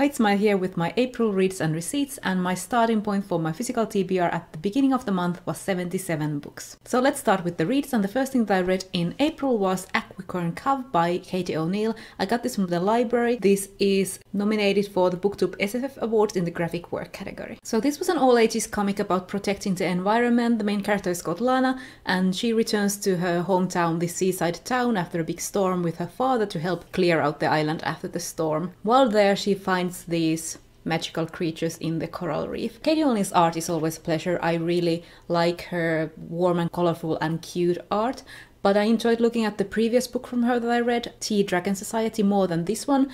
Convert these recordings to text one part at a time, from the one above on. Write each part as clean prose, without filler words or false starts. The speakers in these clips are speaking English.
Hi, Smile here with my April reads and receipts, and my starting point for my physical TBR at the beginning of the month was 77 books. So let's start with the reads, and the first thing that I read in April was Aquicorn Cove by Katie O'Neill. I got this from the library. This is nominated for the BookTube SFF Awards in the graphic work category. So this was an all-ages comic about protecting the environment. The main character is called Lana, and she returns to her hometown, this seaside town, after a big storm with her father to help clear out the island after the storm. While there, she finds these magical creatures in the coral reef. Katie O'Neill's art is always a pleasure. I really like her warm and colorful and cute art, but I enjoyed looking at the previous book from her that I read, Tea Dragon Society, more than this one.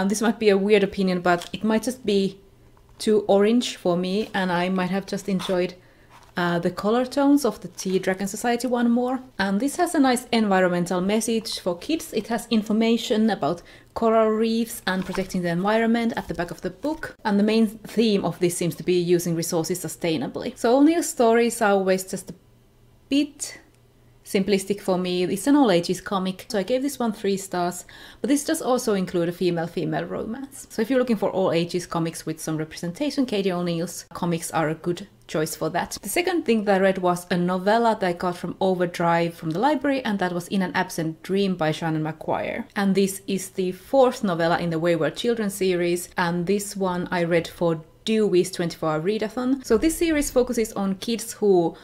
This might be a weird opinion, but it might just be too orange for me, and I might have just enjoyed the color tones of the Tea Dragon Society one more. And this has a nice environmental message for kids. It has information about coral reefs and protecting the environment at the back of the book. And the main theme of this seems to be using resources sustainably. So O'Neill's stories are always just a bit simplistic for me. It's an all-ages comic, so I gave this one 3 stars, but this does also include a female-female romance. So if you're looking for all-ages comics with some representation, Katie O'Neill's comics are a good choice for that. The second thing that I read was a novella that I got from Overdrive from the library, and that was In an Absent Dream by Seanan McGuire. And this is the 4th novella in the Wayward Children series, and this one I read for Dewey's 24-hour readathon. So this series focuses on kids who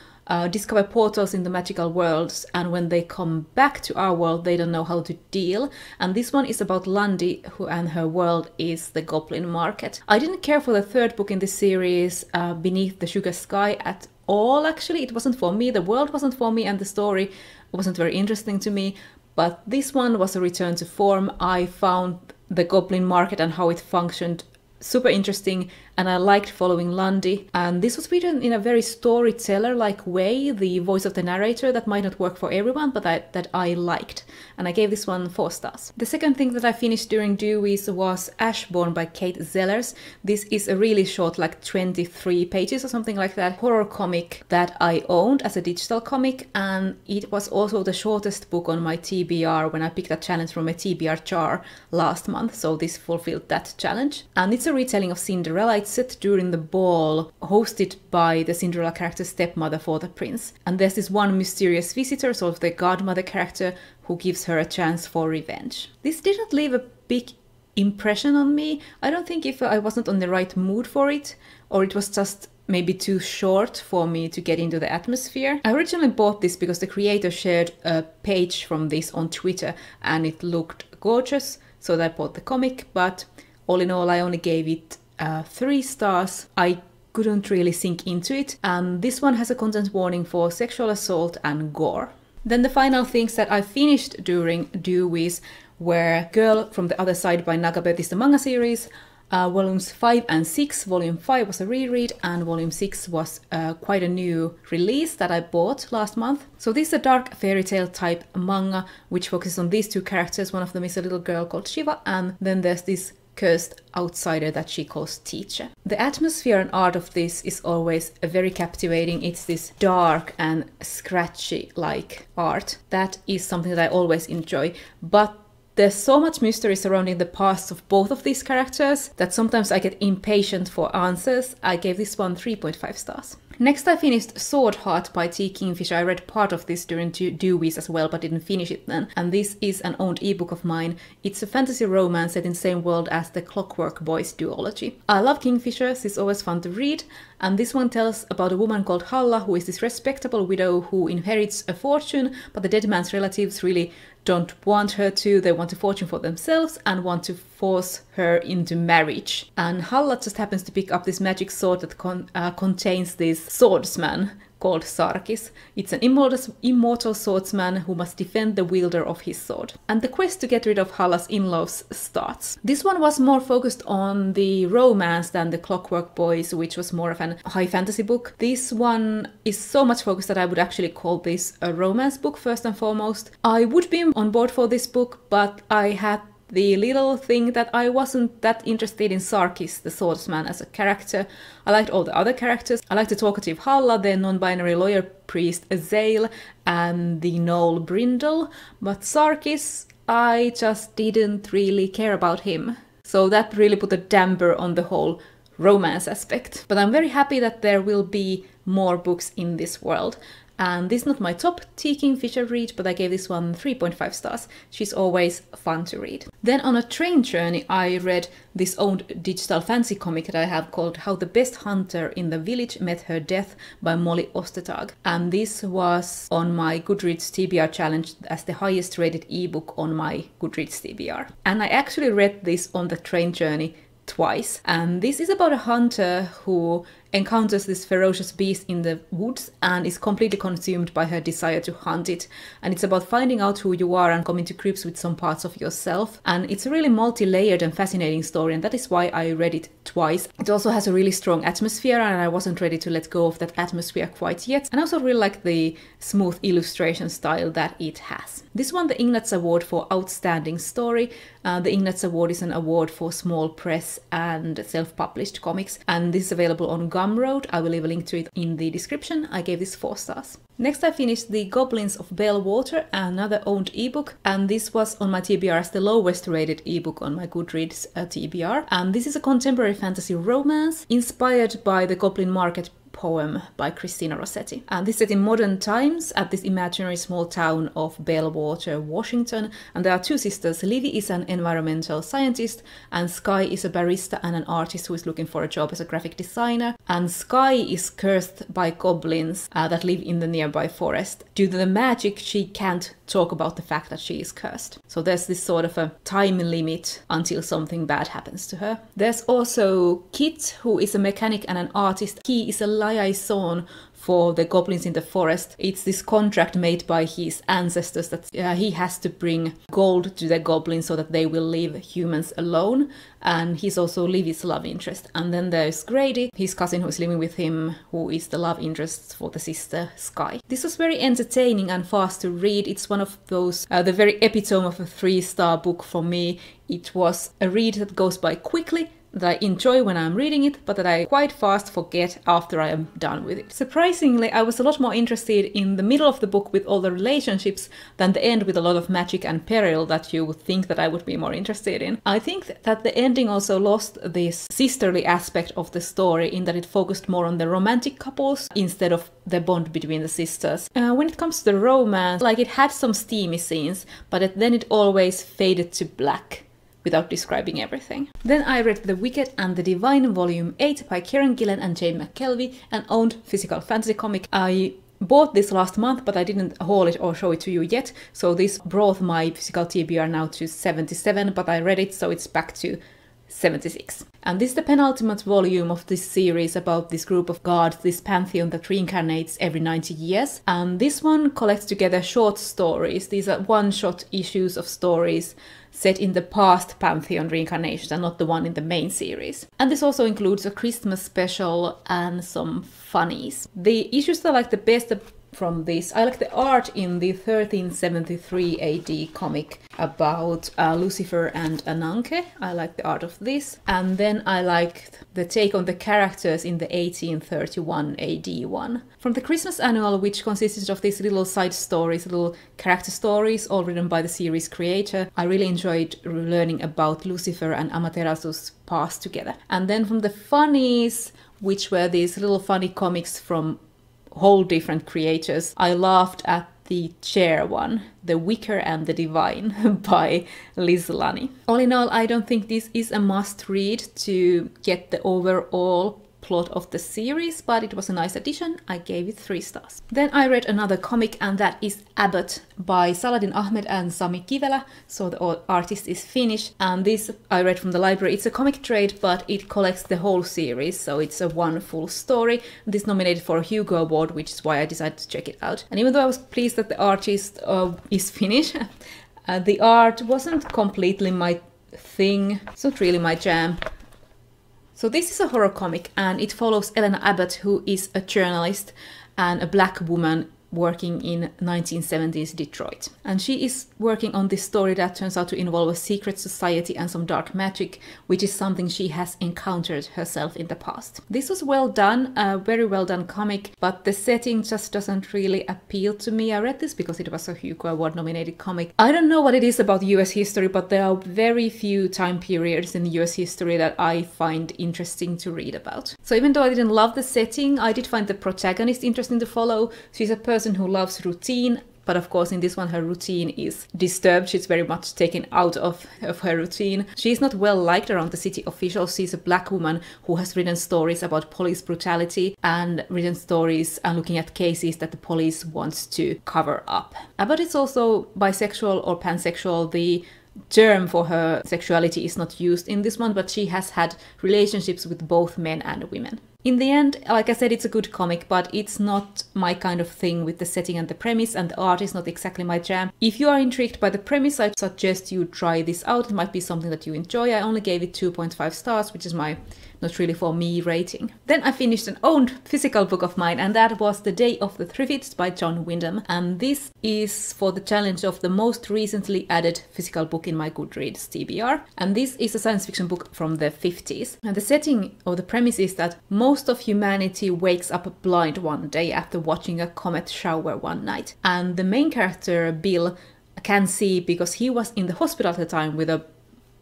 discover portals in the magical worlds, and when they come back to our world they don't know how to deal. And this one is about Lundy, and her world is the Goblin Market. I didn't care for the 3rd book in this series, Beneath the Sugar Sky, at all actually. It wasn't for me, the world wasn't for me, and the story wasn't very interesting to me. But this one was a return to form. I found the Goblin Market and how it functioned super interesting, and I liked following Lundy. And this was written in a very storyteller-like way, the voice of the narrator that might not work for everyone, but that I liked. And I gave this one 4 stars. The second thing that I finished during Dewey's was Ashborn by Cait Zellers. This is a really short, like 23 pages or something like that, horror comic that I owned as a digital comic, and it was also the shortest book on my TBR when I picked a challenge from a TBR jar last month, so this fulfilled that challenge. And it's a retelling of Cinderella. It's set during the ball, hosted by the Cinderella character's stepmother for the prince. And there's this one mysterious visitor, sort of the godmother character, who gives her a chance for revenge. This didn't leave a big impression on me. I don't think if I wasn't on the right mood for it, or it was just maybe too short for me to get into the atmosphere. I originally bought this because the creator shared a page from this on Twitter and it looked gorgeous, so I bought the comic, but all in all I only gave it 3 stars. I couldn't really sink into it, and this one has a content warning for sexual assault and gore. Then the final things that I finished during Dewey's were Girl from the Other Side by Nagabe. This is the manga series. Volumes 5 and 6. Volume 5 was a reread, and Volume 6 was quite a new release that I bought last month. So this is a dark fairy tale type manga which focuses on these 2 characters. One of them is a little girl called Shiva, and then there's this cursed outsider that she calls Teacher. The atmosphere and art of this is always very captivating. It's this dark and scratchy like art. That is something that I always enjoy, but there's so much mystery surrounding the past of both of these characters that sometimes I get impatient for answers. I gave this one 3.5 stars. Next I finished Swordheart by T. Kingfisher. I read part of this during Dewey's as well, but didn't finish it then. And this is an owned ebook of mine. It's a fantasy romance set in the same world as the Clockwork Boys duology. I love Kingfisher, it's always fun to read. And this one tells about a woman called Halla, who is this respectable widow who inherits a fortune, but the dead man's relatives really don't want her to. They want a fortune for themselves and want to force her into marriage. And Halla just happens to pick up this magic sword that contains this swordsman called Sarkis. It's an immortal swordsman who must defend the wielder of his sword. And the quest to get rid of Halla's in-laws starts. This one was more focused on the romance than the Clockwork Boys, which was more of an high fantasy book. This one is so much focused that I would actually call this a romance book first and foremost. I would be on board for this book, but I had the little thing that I wasn't that interested in Sarkis, the swordsman, as a character. I liked all the other characters. I liked the talkative Halla, the non-binary lawyer priest Zale, and the gnoll Brindle. But Sarkis, I just didn't really care about him. so that really put a damper on the whole romance aspect. But I'm very happy that there will be more books in this world. And this is not my top T. Kingfisher read, but I gave this one 3.5 stars. She's always fun to read. Then on a train journey, I read this old digital fantasy comic that I have called How the Best Hunter in the Village Met Her Death by Molly Ostertag. And this was on my Goodreads TBR challenge as the highest rated ebook on my Goodreads TBR. And I actually read this on the train journey twice. And this is about a hunter who encounters this ferocious beast in the woods and is completely consumed by her desire to hunt it. And it's about finding out who you are and coming to grips with some parts of yourself. And it's a really multi-layered and fascinating story, and that is why I read it twice. It also has a really strong atmosphere, and I wasn't ready to let go of that atmosphere quite yet. And I also really like the smooth illustration style that it has. This won the Ignatz Award for Outstanding Story. The Ignatz Award is an award for small press and self-published comics, and this is available on Gumroad. I will leave a link to it in the description. I gave this 4 stars. Next I finished The Goblins of Bellwater, another owned ebook, and this was on my TBR as the lowest rated ebook on my Goodreads TBR. And this is a contemporary fantasy romance inspired by the Goblin Market poem by Christina Rossetti. And this is set in modern times at this imaginary small town of Bellwater, Washington. And there are 2 sisters. Livy is an environmental scientist, and Sky is a barista and an artist who is looking for a job as a graphic designer. And Sky is cursed by goblins that live in the nearby forest. Due to the magic, she can't talk about the fact that she is cursed. So there's this sort of a time limit until something bad happens to her. There's also Cait, who is a mechanic and an artist. He is a liaison for the goblins in the forest. It's this contract made by his ancestors that he has to bring gold to the goblins so that they will leave humans alone. And he's also Livy's love interest. And then there's Grady, his cousin who's living with him, who is the love interest for the sister Sky. This was very entertaining and fast to read. It's one of those, the very epitome of a 3-star book for me. It was a read that goes by quickly, that I enjoy when I'm reading it, but that I quite fast forget after I am done with it. Surprisingly, I was a lot more interested in the middle of the book with all the relationships than the end with a lot of magic and peril that you would think that I would be more interested in. I think that the ending also lost this sisterly aspect of the story in that it focused more on the romantic couples instead of the bond between the sisters. When it comes to the romance, like, it had some steamy scenes, but then it always faded to black without describing everything. Then I read The Wicked and the Divine Volume 8 by Kieron, Gillen and Jane McKelvie, an owned physical fantasy comic. I bought this last month, but I didn't haul it or show it to you yet, so this brought my physical TBR now to 77, but I read it, so it's back to 76. And this is the penultimate volume of this series about this group of gods, this pantheon that reincarnates every 90 years. And this one collects together short stories. These are one-shot issues of stories set in the past pantheon reincarnations and not the one in the main series. And this also includes a Christmas special and some funnies. The issues that I like the best from this, I like the art in the 1373 AD comic about Lucifer and Ananke. I like the art of this. And then I liked the take on the characters in the 1831 AD one. From the Christmas annual, which consisted of these little side stories, little character stories, all written by the series creator, I really enjoyed learning about Lucifer and Amaterasu's past together. And then from the funnies, which were these little funny comics from whole different creators, I laughed at the chair one, The Wicker and the Divine by Liz Lunny. All in all, I don't think this is a must-read to get the overall plot of the series, but it was a nice addition. I gave it 3 stars. Then I read another comic, and that is Abbott by Saladin, Ahmed and Sami Kivelä. So the artist is Finnish, and this I read from the library. It's a comic trade, but it collects the whole series, so it's a one full story. This is nominated for a Hugo Award, which is why I decided to check it out. And even though I was pleased that the artist is Finnish, the art wasn't completely my thing. It's not really my jam. So this is a horror comic, and it follows Elena Abbott, who is a journalist and a black woman working in 1970s Detroit. And she is working on this story that turns out to involve a secret society and some dark magic, which is something she has encountered herself in the past. This was well done, a very well done comic, but the setting just doesn't really appeal to me. I read this because it was a Hugo Award nominated comic. I don't know what it is about US history, but there are very few time periods in US history that I find interesting to read about. So even though I didn't love the setting, I did find the protagonist interesting to follow. She's a person who loves routine, but of course in this one her routine is disturbed. She's very much taken out of her routine. She's not well liked around the city officials. She's a black woman who has written stories about police brutality and written stories and looking at cases that the police wants to cover up. Abbott is also bisexual or pansexual. The term for her sexuality is not used in this one, but she has had relationships with both men and women. In the end, like I said, it's a good comic, but it's not my kind of thing with the setting and the premise, and the art is not exactly my jam. If you are intrigued by the premise, I suggest you try this out. It might be something that you enjoy. I only gave it 2.5 stars, which is my not really for me rating. Then I finished an owned physical book of mine, and that was The Day of the Triffids by John Wyndham. And this is for the challenge of the most recently added physical book in my Goodreads TBR. And this is a science fiction book from the 50s. And the setting or the premise is that most of humanity wakes up blind one day after watching a comet shower one night. And the main character, Bill, can see because he was in the hospital at the time with a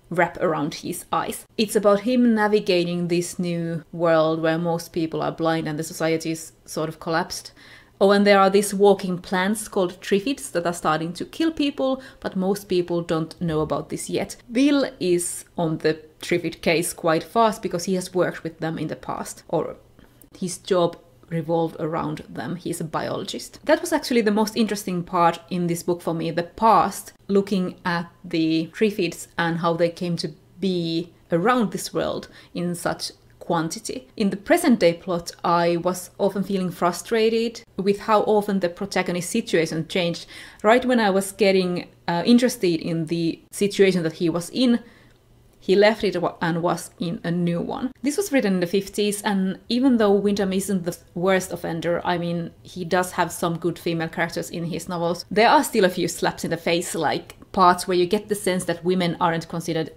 wrap around his eyes. It's about him navigating this new world where most people are blind and the society is sort of collapsed. Oh, and there are these walking plants called Triffids that are starting to kill people, but most people don't know about this yet. Bill is on the Triffid case quite fast because he has worked with them in the past, or his job revolved around them. He's a biologist. That was actually the most interesting part in this book for me, the past, looking at the Triffids and how they came to be around this world in such quantity. In the present day plot, I was often feeling frustrated with how often the protagonist's situation changed. Right when I was getting interested in the situation that he was in, he left it and was in a new one. This was written in the 50s, and even though Wyndham isn't the worst offender, I mean, he does have some good female characters in his novels, there are still a few slaps in the face, like parts where you get the sense that women aren't considered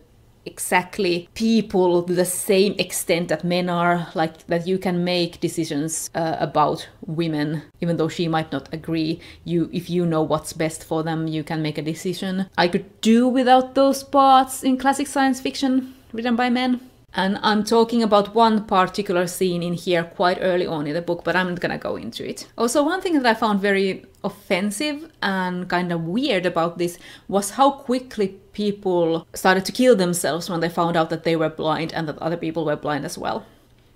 exactly people to the same extent that men are, like that you can make decisions about women even though she might not agree. If you know what's best for them, you can make a decision. I could do without those parts in classic science fiction written by men. And I'm talking about one particular scene in here quite early on in the book, but I'm not gonna go into it. Also, one thing that I found very offensive and kind of weird about this was how quickly people started to kill themselves when they found out that they were blind and that other people were blind as well.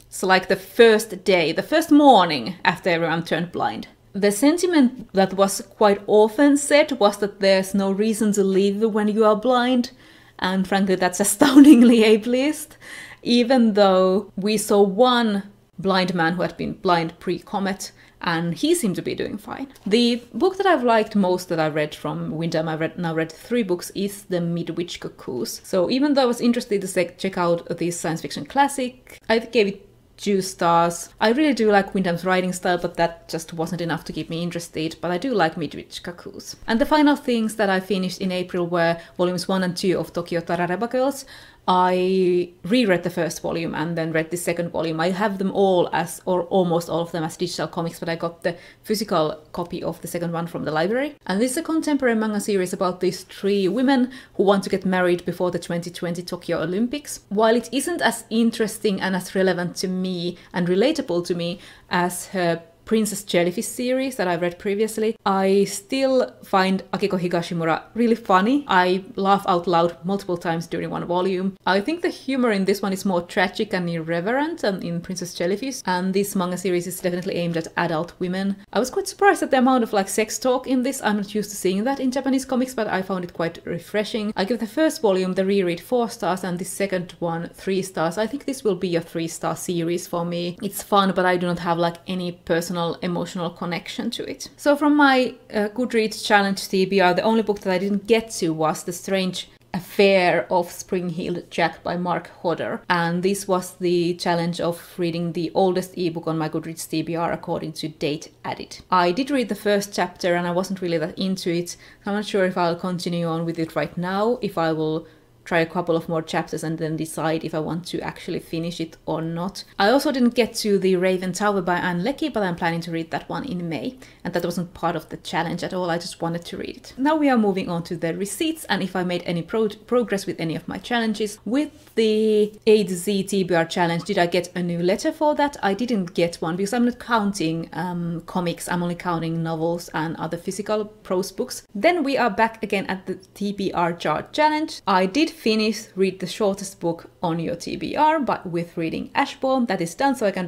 So like the first day, the first morning after everyone turned blind. The sentiment that was quite often said was that there's no reason to live when you are blind. And frankly, that's astoundingly ableist, even though we saw one blind man who had been blind pre-comet, and he seemed to be doing fine. The book that I've liked most that I read from Wyndham, I've now read 3 books, is The Midwich Cuckoos. So even though I was interested to check out this science fiction classic, I gave it 2 stars. I really do like Wyndham's writing style, but that just wasn't enough to keep me interested, but I do like Midwich Cuckoos. And the final things that I finished in April were volumes 1 and 2 of Tokyo Tarareba Girls. I reread the first volume and then read the second volume. I have them all or almost all of them as digital comics, but I got the physical copy of the second one from the library. And this is a contemporary manga series about these 3 women who want to get married before the 2020 Tokyo Olympics. While it isn't as interesting and as relevant to me and relatable to me as her Princess Jellyfish series that I read previously, I still find Akiko Higashimura really funny. I laugh out loud multiple times during one volume. I think the humor in this one is more tragic and irreverent than in Princess Jellyfish, and this manga series is definitely aimed at adult women. I was quite surprised at the amount of sex talk in this. I'm not used to seeing that in Japanese comics, but I found it quite refreshing. I give the first volume, the reread, 4 stars, and the second one 3 stars. I think this will be a 3-star series for me. It's fun, but I do not have any personal emotional connection to it. So from my Goodreads challenge TBR, the only book that I didn't get to was The Strange Affair of Spring-Heeled Jack by Mark Hodder. And this was the challenge of reading the oldest ebook on my Goodreads TBR according to date added. I did read the first chapter and I wasn't really that into it. I'm not sure if I'll continue on with it right now, if I will try a couple of more chapters and then decide if I want to actually finish it or not. I also didn't get to The Raven Tower by Anne Leckie, but I'm planning to read that one in May, and that wasn't part of the challenge at all, I just wanted to read it. Now we are moving on to the receipts and if I made any progress with any of my challenges. With the A to Z TBR challenge, did I get a new letter for that? I didn't get one because I'm not counting comics, I'm only counting novels and other physical prose books. Then we are back again at the TBR chart challenge. I did read the shortest book on your TBR, but with reading Ashborn, that is done, so I can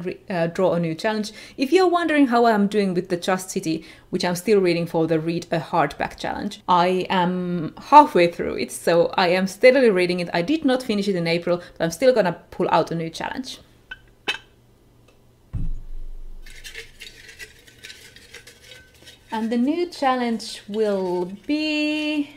draw a new challenge. If you're wondering how I'm doing with the Just City, which I'm still reading for the Read a Hardback challenge, I am halfway through it, so I am steadily reading it. I did not finish it in April, but I'm still gonna pull out a new challenge. And the new challenge will be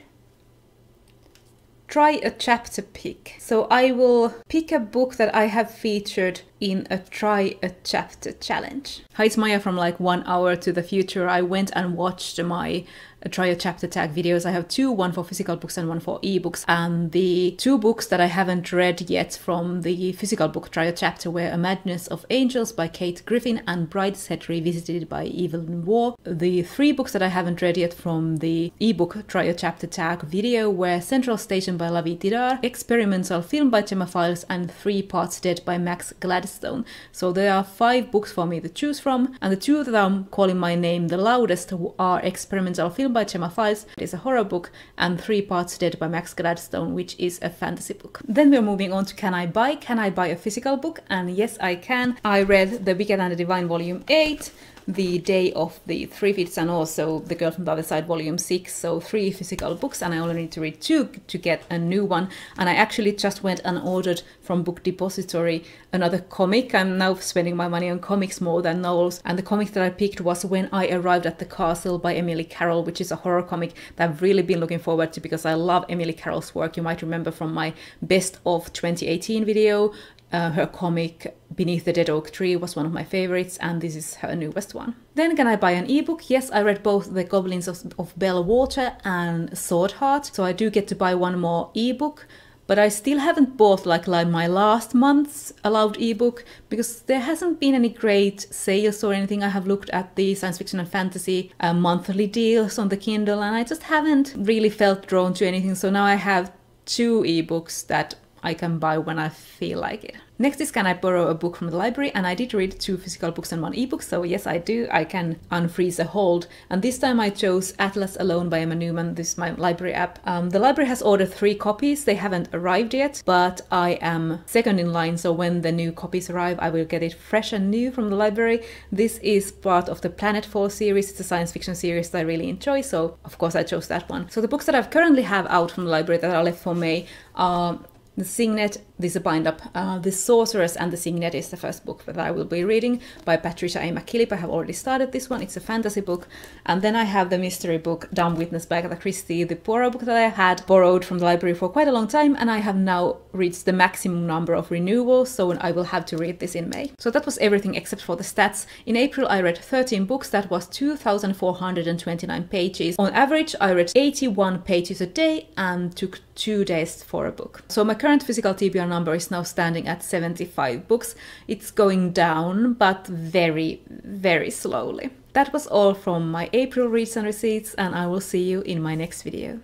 try a chapter pick. So I will pick a book that I have featured in a try a chapter challenge. Hi, it's Maya from like 1 hour to the future. I went and watched my try a chapter tag videos. I have two, one for physical books and one for ebooks. And the two books that I haven't read yet from the physical book try a chapter were A Madness of Angels by Cait Griffin and Brideshead Revisited by Evelyn Waugh. The three books that I haven't read yet from the ebook try a chapter tag video were Central Station by Lavi Tidar, Experimental Film by Gemma Files, and 3 Parts Dead by Max Gladstone. So there are 5 books for me to choose from, and the two that I'm calling my name the loudest are Experimental Film by Gemma Files, it is a horror book, and 3 Parts Dead by Max Gladstone, which is a fantasy book. Then we're moving on to Can I Buy? Can I buy a physical book? And yes, I can. I read The Wicked and the Divine Volume 8, The Day of the Triffids, and also The Girl from the Other Side Volume 6, so 3 physical books, and I only need to read 2 to get a new one. And I actually just went and ordered from Book Depository another comic. I'm now spending my money on comics more than novels, and the comic that I picked was When I Arrived at the Castle by Emily Carroll, which is a horror comic that I've really been looking forward to because I love Emily Carroll's work. You might remember from my Best of 2018 video, her comic Beneath the Dead Oak Tree was one of my favorites, and this is her newest one. Then Can I Buy an ebook? Yes, I read both The Goblins of Bellwater and Swordheart, so I do get to buy one more ebook, but I still haven't bought like my last month's allowed ebook because there hasn't been any great sales or anything. I have looked at the science fiction and fantasy monthly deals on the Kindle, and I just haven't really felt drawn to anything, so now I have 2 ebooks that I can buy when I feel like it. Next is Can I Borrow a Book from the Library? And I did read 2 physical books and 1 ebook, so yes I do. I can unfreeze a hold. And this time I chose Atlas Alone by Emma Newman. This is my library app. The library has ordered 3 copies. They haven't arrived yet, but I am second in line, so when the new copies arrive I will get it fresh and new from the library. This is part of the Planetfall series. It's a science fiction series that I really enjoy, so of course I chose that one. So the books that I currently have out from the library that are left for May are The Signet, this is a bind-up. The Sorceress and the Signet is the first book that I will be reading by Patricia A. McKelvie. I have already started this one. It's a fantasy book. And then I have the mystery book Dumb Witness by Agatha Christie, the Poirot book that I had borrowed from the library for quite a long time, and I have now reached the maximum number of renewals, so I will have to read this in May. So that was everything except for the stats. In April I read 13 books, that was 2,429 pages. On average I read 81 pages a day and took 2 days for a book. So my current physical TBR number is now standing at 75 books. It's going down, but very, very slowly. That was all from my April reads and receipts, and I will see you in my next video.